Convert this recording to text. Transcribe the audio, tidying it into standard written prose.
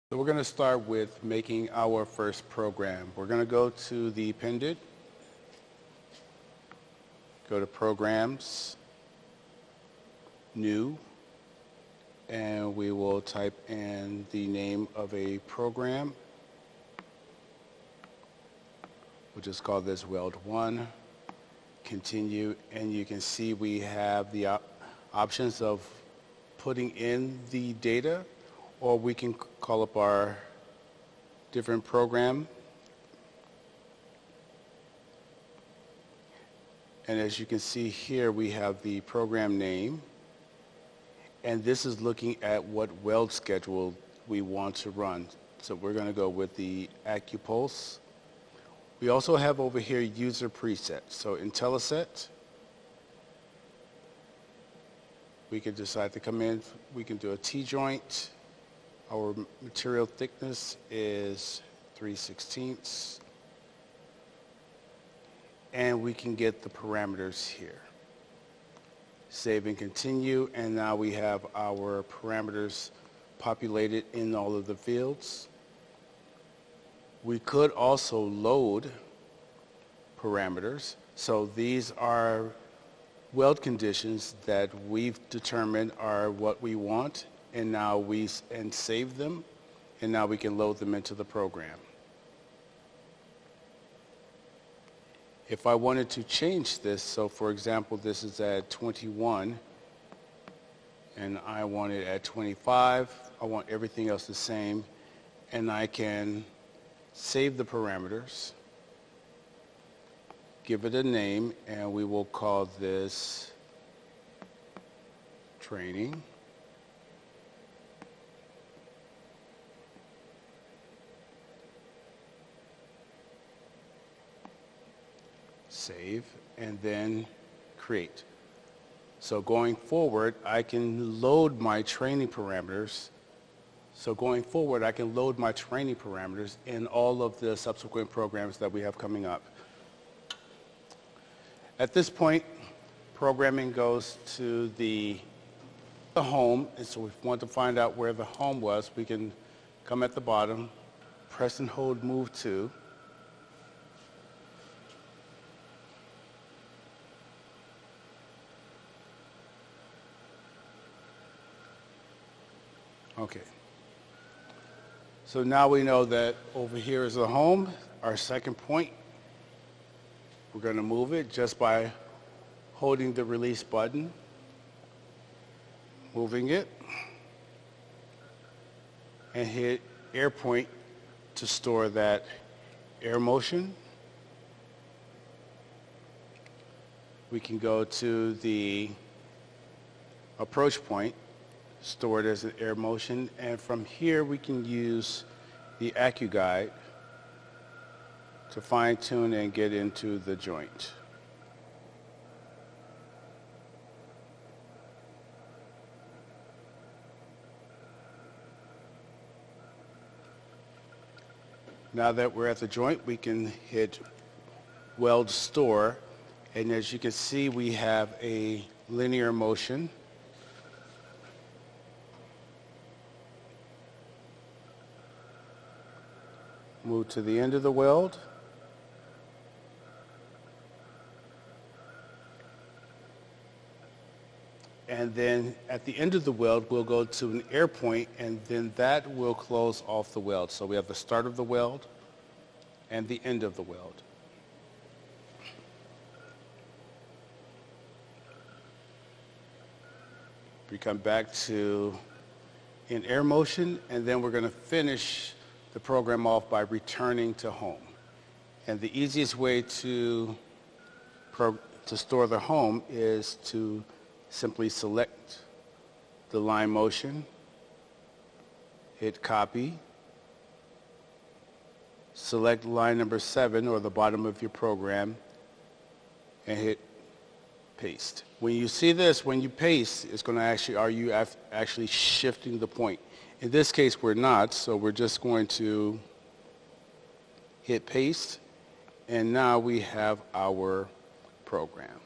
So we're going to start with making our first program. We're going to go to the appended, go to Programs, New, and we will type in the name of a program. We'll just call this Weld 1, continue, and you can see we have the options of putting in the data, or we can call up our different program. And as you can see here, we have the program name, and this is looking at what weld schedule we want to run. So we're going to go with the AccuPulse. We also have over here user presets. So IntelliSet, we can decide to come in, we can do a T-joint. Our material thickness is 3/16, and we can get the parameters here. Save and continue, and now we have our parameters populated in all of the fields. We could also load parameters. So these are weld conditions that we've determined are what we want, and now we save them, and now we can load them into the program. If I wanted to change this, so for example, this is at 21, and I want it at 25, I want everything else the same, and I can save the parameters, give it a name, and we will call this training. Save, and then create. So going forward, I can load my training parameters. So going forward, I can load my training parameters in all of the subsequent programs that we have coming up. At this point, programming goes to the home, and so if we want to find out where the home was, we can come at the bottom, press and hold Move To. Okay. So now we know that over here is the home, our second point. We're going to move it just by holding the release button, moving it, and hit air point to store that air motion. We can go to the approach point, store it as an air motion, and from here we can use the AccuGuide to fine-tune and get into the joint. Now that we're at the joint, we can hit Weld Store, and as you can see, we have a linear motion. Move to the end of the weld. And then at the end of the weld, we'll go to an air point, and then that will close off the weld. So we have the start of the weld and the end of the weld. We come back to in air motion, and then we're going to finish the program off by returning to home. And the easiest way to store the home is to simply select the line motion, hit copy, select line number 7 or the bottom of your program, and hit paste. When you see this, when you paste, it's going to actually, are you actually shifting the point? In this case, we're not, so we're just going to hit paste, and now we have our program.